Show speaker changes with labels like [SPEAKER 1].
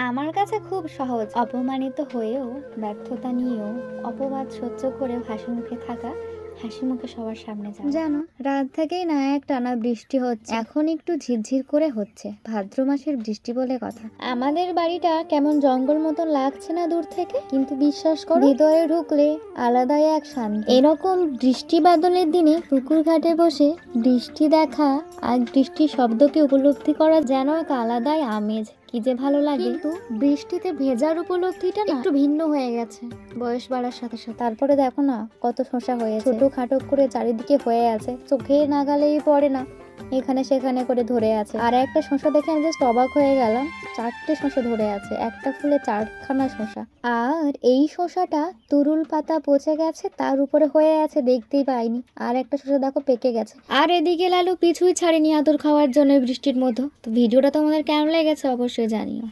[SPEAKER 1] আমার কাছে খুব সহজ। অপমানিত হয়েও, ব্যর্থতা নিয়েও, অপবাদ সহ্য করেও হাসি মুখে থাকা, হাসি মুখে সবার সামনে যাওয়া। জানো, রাত থেকেই না এক টানা বৃষ্টি হচ্ছে। এখন একটু ঝিরঝির করে হচ্ছে। ভাদ্র মাসের বৃষ্টি বলে কথা। আমাদের বাড়িটা কেমন জঙ্গল মতন লাগছে না দূর থেকে, কিন্তু বিশ্বাস করো, হৃদয়ে ঢুকলে আলাদাই এক শান্তি। এরকম বৃষ্টি বাদলের দিনে পুকুর ঘাটে বসে বৃষ্টি দেখা আর বৃষ্টির শব্দকে উপলব্ধি করা যেন এক আলাদাই আমেজ। কি যে ভালো লাগে। কিন্তু বৃষ্টিতে ভেজার উপলব্ধিটা না একটু ভিন্ন হয়ে গেছে বয়স বাড়ার সাথে সাথে। তারপরে দেখো না কত শসা হয়েছে, ছোট খাটো করে চারিদিকে হয়ে আছে, চোখে নাগালেই পড়ে না, এখানে সেখানে করে ধরে আছে। আর একটা শসা দেখে আমি জাস্ট অবাক হয়ে গেলাম, 4টে শসা ধরে আছে, একটা ফুলে 4খানা শসা। আর এই শসাটা তুরুল পাতা পচে গেছে, তার উপরে হয়ে আছে, দেখতেই পাইনি। আর একটা শসা দেখো পেকে গেছে। আর এদিকে লালু পিছুই ছাড়েনি আদর খাওয়ার জন্য বৃষ্টির মধ্যে। তো ভিডিওটা তোমাদের কেমন লেগেছে অবশ্যই জানিও।